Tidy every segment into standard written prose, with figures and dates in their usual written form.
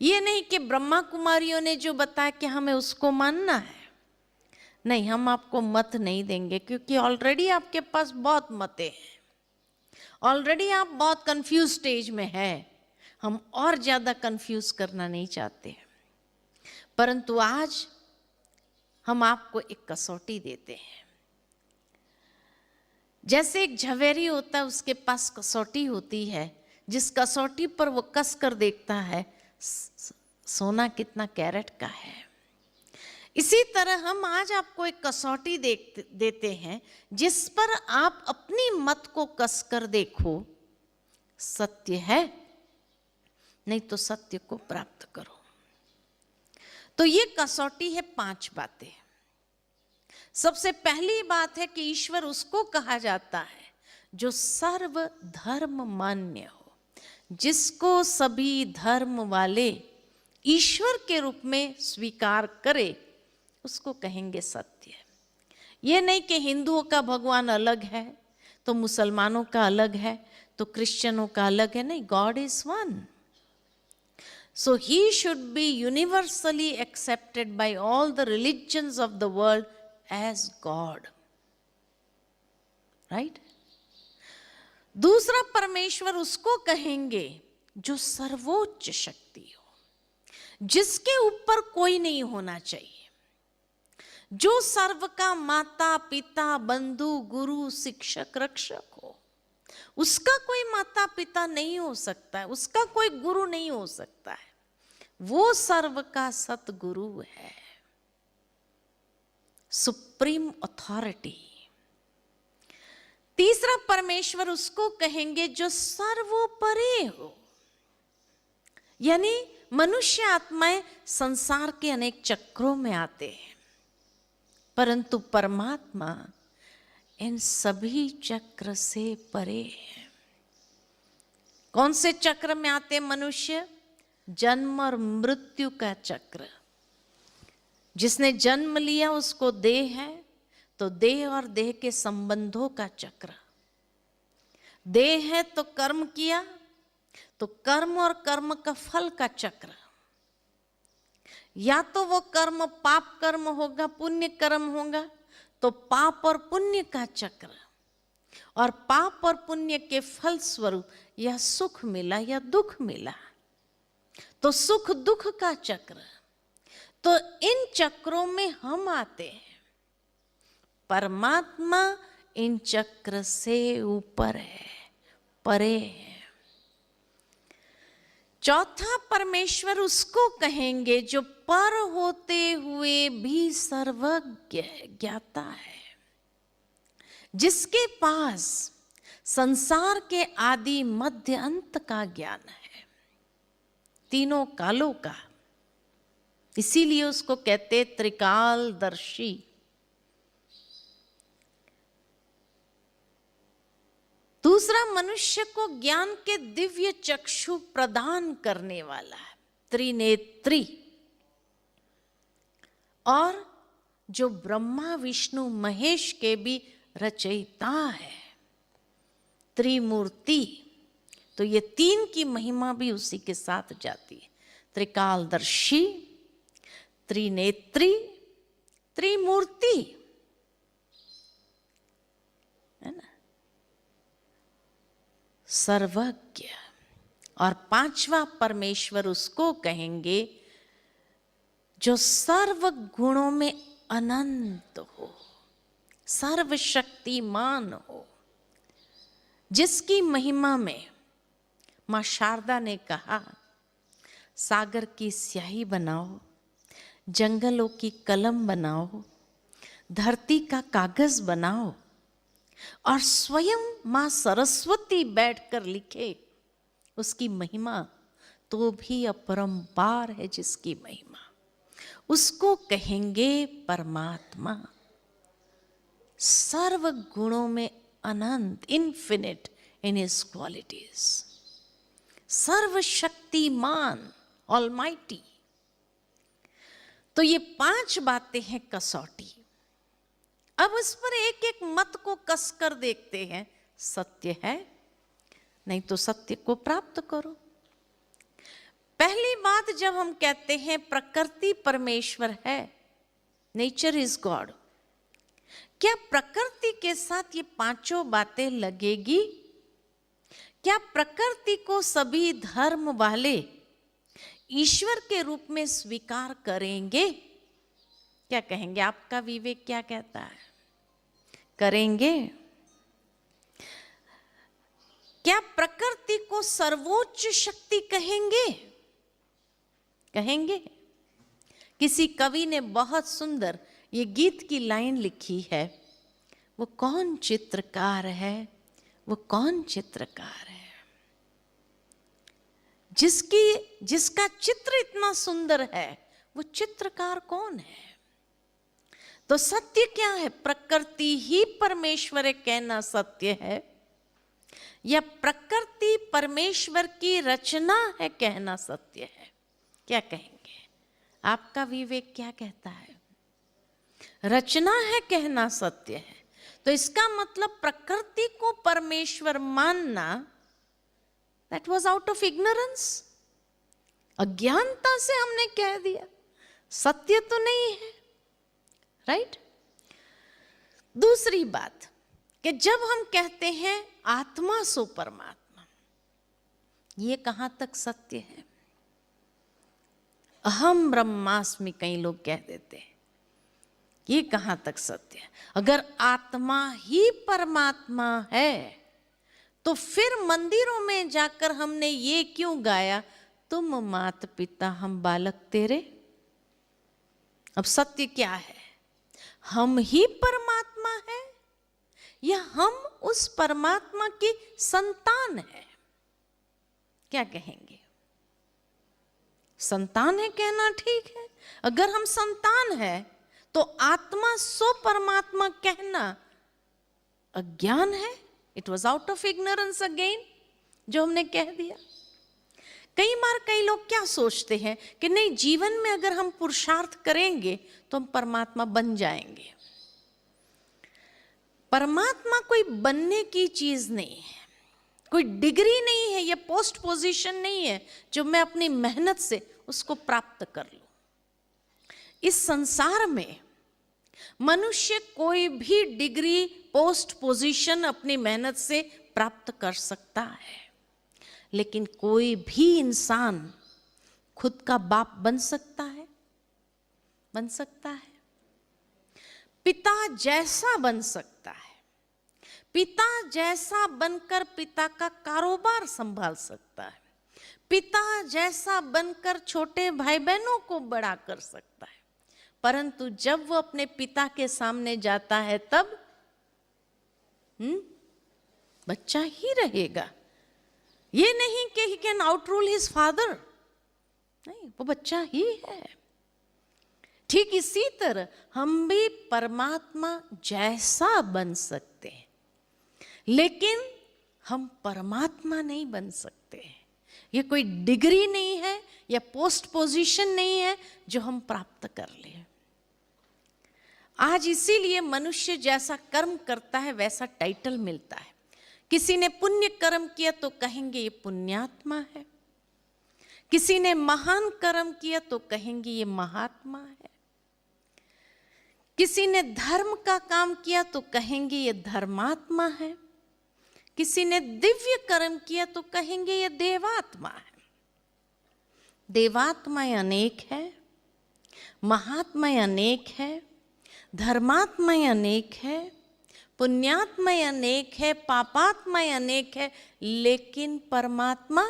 ये नहीं कि ब्रह्मा कुमारियों ने जो बताया कि हमें उसको मानना है, नहीं, हम आपको मत नहीं देंगे, क्योंकि ऑलरेडी आपके पास बहुत मतें हैं, ऑलरेडी आप बहुत कंफ्यूज स्टेज में हैं। हम और ज़्यादा कंफ्यूज करना नहीं चाहते, परंतु आज हम आपको एक कसौटी देते हैं। जैसे एक झवेरी होता है, उसके पास कसौटी होती है, जिस कसौटी पर वो कस कर देखता है सोना कितना कैरेट का है। इसी तरह हम आज आपको एक कसौटी देते हैं, जिस पर आप अपनी मत को कस कर देखो, सत्य है, नहीं तो सत्य को प्राप्त करो। तो ये कसौटी है 5 बातें। सबसे पहली बात है कि ईश्वर उसको कहा जाता है जो सर्व धर्म मान्य हो, जिसको सभी धर्म वाले ईश्वर के रूप में स्वीकार करे, उसको कहेंगे सत्य। ये नहीं कि हिंदुओं का भगवान अलग है तो मुसलमानों का अलग है तो क्रिश्चियनों का अलग है, नहीं, God is one. So he should be universally accepted by all the religions of the world as God. Right? दूसरा, परमेश्वर उसको कहेंगे जो सर्वोच्च शक्ति हो, जिसके ऊपर कोई नहीं होना चाहिए, जो सर्व का माता पिता बंधु गुरु शिक्षक रक्षक हो। उसका कोई माता पिता नहीं हो सकता है, उसका कोई गुरु नहीं हो सकता है, वो सर्व का सतगुरु है, सुप्रीम अथॉरिटी। तीसरा, परमेश्वर उसको कहेंगे जो सर्वोपरि हो, यानी मनुष्य आत्माएं संसार के अनेक चक्रों में आते हैं, परंतु परमात्मा इन सभी चक्र से परे है। कौन से चक्र में आते मनुष्य? जन्म और मृत्यु का चक्र। जिसने जन्म लिया उसको देह है, तो देह और देह के संबंधों का चक्र। देह है तो कर्म किया, तो कर्म और कर्म का फल का चक्र। या तो वो कर्म पाप कर्म होगा, पुण्य कर्म होगा, तो पाप और पुण्य का चक्र, और पाप और पुण्य के फल स्वरूप या सुख मिला या दुख मिला, तो सुख दुख का चक्र। तो इन चक्रों में हम आते हैं। परमात्मा इन चक्र से ऊपर है, परे है। चौथा, परमेश्वर उसको कहेंगे जो पर होते हुए भी सर्वज्ञ है, ज्ञाता है, जिसके पास संसार के आदि मध्य अंत का ज्ञान है, तीनों कालों का। इसीलिए उसको कहते त्रिकालदर्शी। दूसरा, मनुष्य को ज्ञान के दिव्य चक्षु प्रदान करने वाला है, त्रिनेत्री, और जो ब्रह्मा विष्णु महेश के भी रचयिता है, त्रिमूर्ति। तो ये 3 की महिमा भी उसी के साथ जाती है, त्रिकालदर्शी, त्रिनेत्री, त्रिमूर्ति, है ना, सर्वज्ञ। और 5वां, परमेश्वर उसको कहेंगे जो सर्व गुणों में अनंत हो, सर्वशक्तिमान हो, जिसकी महिमा में मां शारदा ने कहा, सागर की स्याही बनाओ, जंगलों की कलम बनाओ, धरती का कागज बनाओ, और स्वयं मां सरस्वती बैठकर लिखे उसकी महिमा, तो भी अपरंपार है जिसकी महिमा। उसको कहेंगे परमात्मा, सर्व गुणों में अनंत, इन्फिनिट इन हिज क्वालिटीज, सर्वशक्तिमान, ऑलमाइटी। तो ये 5 बातें हैं कसौटी। अब इस पर एक एक मत को कस कर देखते हैं, सत्य है, नहीं तो सत्य को प्राप्त करो। पहली बात, जब हम कहते हैं प्रकृति परमेश्वर है, नेचर इज गॉड, क्या प्रकृति के साथ ये पांचों बातें लगेगी? क्या प्रकृति को सभी धर्म वाले ईश्वर के रूप में स्वीकार करेंगे? क्या कहेंगे? आपका विवेक क्या कहता है? करेंगे? क्या प्रकृति को सर्वोच्च शक्ति कहेंगे? कहेंगे? किसी कवि ने बहुत सुंदर ये गीत की लाइन लिखी है, वो कौन चित्रकार है, वो कौन चित्रकार है जिसका चित्र इतना सुंदर है, वो चित्रकार कौन है? तो सत्य क्या है? प्रकृति ही परमेश्वर है कहना सत्य है, या प्रकृति परमेश्वर की रचना है कहना सत्य है? क्या कहेंगे? आपका विवेक क्या कहता है? रचना है कहना सत्य है, तो इसका मतलब प्रकृति को परमेश्वर मानना, that was out of ignorance, अज्ञानता से हमने कह दिया, सत्य तो नहीं है, राइट? दूसरी बात कि जब हम कहते हैं आत्मा सो परमात्मा, ये कहां तक सत्य है? अहम ब्रह्मास्मि कई लोग कह देते हैं, ये कहां तक सत्य है? अगर आत्मा ही परमात्मा है तो फिर मंदिरों में जाकर हमने ये क्यों गाया, तुम मात पिता हम बालक तेरे? अब सत्य क्या है? हम ही परमात्मा है या हम उस परमात्मा की संतान है? क्या कहेंगे? संतान है कहना ठीक है। अगर हम संतान है तो आत्मा सो परमात्मा कहना अज्ञान है, it was out of ignorance again, जो हमने कह दिया। कई बार कई लोग क्या सोचते हैं कि नहीं, जीवन में अगर हम पुरुषार्थ करेंगे तो हम परमात्मा बन जाएंगे। परमात्मा कोई बनने की चीज नहीं है, कोई डिग्री नहीं है, या पोस्ट पोजीशन नहीं है जो मैं अपनी मेहनत से उसको प्राप्त कर लूं। इस संसार में मनुष्य कोई भी डिग्री, पोस्ट पोजीशन अपनी मेहनत से प्राप्त कर सकता है, लेकिन कोई भी इंसान खुद का बाप बन सकता है? बन सकता है? पिता जैसा बन सकता है, पिता जैसा बनकर पिता का कारोबार संभाल सकता है, पिता जैसा बनकर छोटे भाई बहनों को बड़ा कर सकता है, परंतु जब वो अपने पिता के सामने जाता है तब बच्चा ही रहेगा। ये नहीं कि ही कैन आउटरूल हिज फादर, नहीं, वो बच्चा ही है। ठीक इसी तरह हम भी परमात्मा जैसा बन सकते हैं, लेकिन हम परमात्मा नहीं बन सकते। ये कोई डिग्री नहीं है या पोस्ट पोजीशन नहीं है जो हम प्राप्त कर लें। आज इसीलिए मनुष्य जैसा कर्म करता है वैसा टाइटल मिलता है। किसी ने पुण्य कर्म किया तो कहेंगे ये पुण्यात्मा है, किसी ने महान कर्म किया तो कहेंगे ये महात्मा है, किसी ने धर्म का काम किया तो कहेंगे ये धर्मात्मा है, किसी ने दिव्य कर्म किया तो कहेंगे ये देवात्मा है। देवात्मा अनेक है, महात्मा अनेक है, धर्मात्मा अनेक है, पुण्यात्मा अनेक है, पापात्मा अनेक है, लेकिन परमात्मा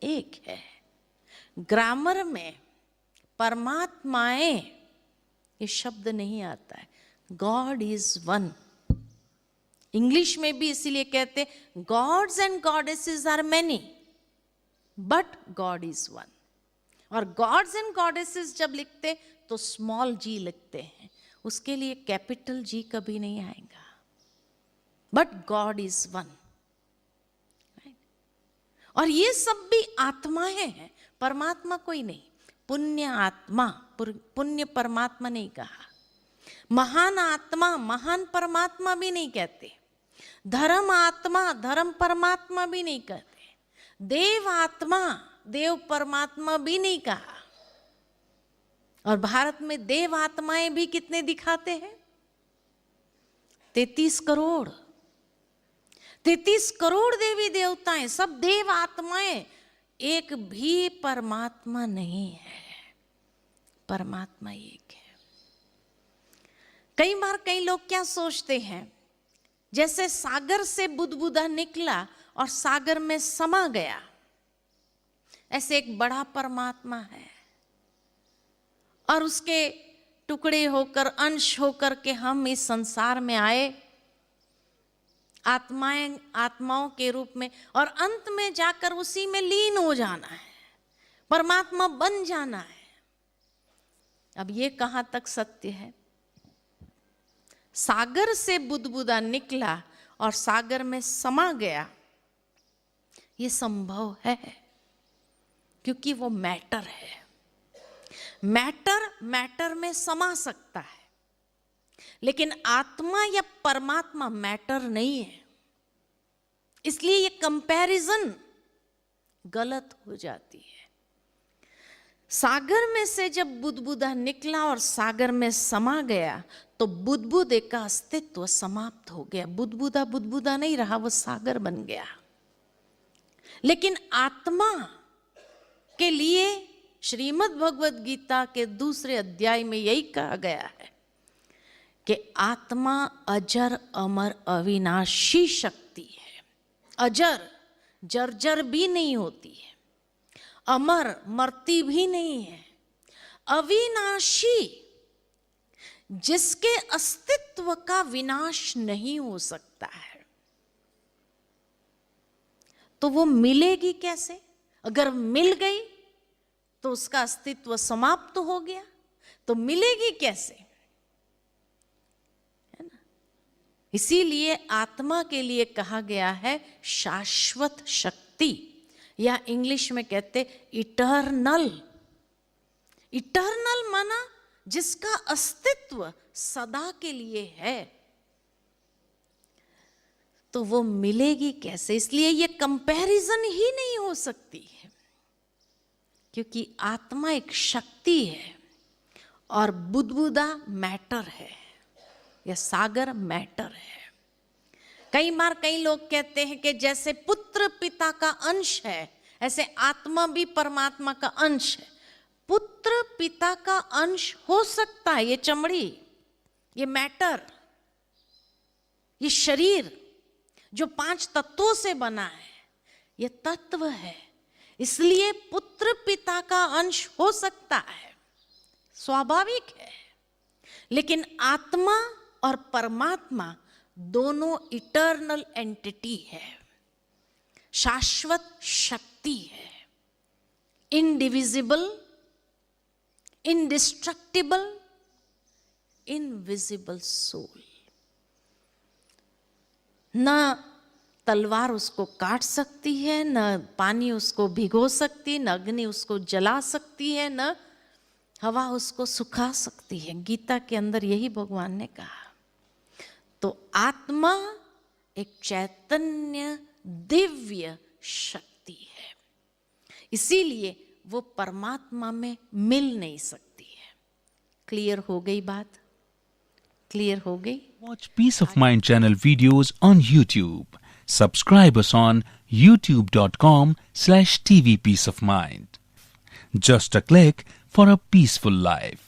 एक है। ग्रामर में परमात्माएं ये शब्द नहीं आता है। God is one. इंग्लिश में भी इसीलिए कहते gods and goddesses are many but God is one. और गॉड्स एंड गॉडेसेस जब लिखते तो स्मॉल जी लिखते हैं, उसके लिए कैपिटल जी कभी नहीं आएगा। But God is one. और ये सब भी आत्माएं हैं, परमात्मा कोई नहीं। पुण्य आत्मा, पुण्य परमात्मा नहीं कहा। महान आत्मा, महान परमात्मा भी नहीं कहते। धर्म आत्मा, धर्म परमात्मा भी नहीं कहते। देव आत्मा, देव परमात्मा भी नहीं कहा। और भारत में देव आत्माएं भी कितने दिखाते हैं? 33 करोड़। 33 करोड़ देवी देवताएं, सब देव आत्माएं, एक भी परमात्मा नहीं है। परमात्मा एक है। कई बार कई लोग क्या सोचते हैं, जैसे सागर से बुदबुदा निकला और सागर में समा गया, ऐसे एक बड़ा परमात्मा है और उसके टुकड़े होकर, अंश होकर के हम इस संसार में आए आत्माओं के रूप में, और अंत में जाकर उसी में लीन हो जाना है, परमात्मा बन जाना है। अब ये कहां तक सत्य है? सागर से बुदबुदा निकला और सागर में समा गया, ये संभव है क्योंकि वो मैटर है। मैटर में समा सकता है, लेकिन आत्मा या परमात्मा मैटर नहीं है। इसलिए ये कंपैरिजन गलत हो जाती है। सागर में से जब बुदबुदा निकला और सागर में समा गया तो बुदबुदे का अस्तित्व समाप्त हो गया। बुदबुदा नहीं रहा, वो सागर बन गया। लेकिन आत्मा के लिए श्रीमद् भगवद गीता के दूसरे अध्याय में यही कहा गया है कि आत्मा अजर अमर अविनाशी शक्ति है। अजर, जर्जर भी नहीं होती है, अमर, मरती भी नहीं है, अविनाशी, जिसके अस्तित्व का विनाश नहीं हो सकता है। तो वो मिलेगी कैसे? अगर मिल गई तो उसका अस्तित्व समाप्त हो गया, तो मिलेगी कैसे? है ना? इसीलिए आत्मा के लिए कहा गया है शाश्वत शक्ति, या इंग्लिश में कहते इटर्नल। इटर्नल माना जिसका अस्तित्व सदा के लिए है। तो वो मिलेगी कैसे? इसलिए ये कंपैरिजन ही नहीं हो सकती है, क्योंकि आत्मा एक शक्ति है और बुदबुदा मैटर है, या सागर मैटर है। कई बार कई लोग कहते हैं कि जैसे पुत्र पिता का अंश है, ऐसे आत्मा भी परमात्मा का अंश है। पुत्र पिता का अंश हो सकता है, ये चमड़ी, ये मैटर, ये शरीर जो 5 तत्वों से बना है, ये तत्व है। इसलिए पुत्र पिता का अंश हो सकता है, स्वाभाविक है। लेकिन आत्मा और परमात्मा दोनों इटर्नल एंटिटी है, शाश्वत शक्ति है, इनडिविजिबल, इंडिस्ट्रक्टिबल, इनविजिबल सोल। ना तलवार उसको काट सकती है, न पानी उसको भिगो सकती, न अग्नि उसको जला सकती है, न हवा उसको सुखा सकती है। गीता के अंदर यही भगवान ने कहा। तो आत्मा एक चैतन्य दिव्य शक्ति है, इसीलिए वो परमात्मा में मिल नहीं सकती है। क्लियर हो गई बात? क्लियर हो गई? Watch Peace of Mind channel videos on YouTube. Subscribe us on youtube.com/tvpeaceofmind. Just a click for a peaceful life.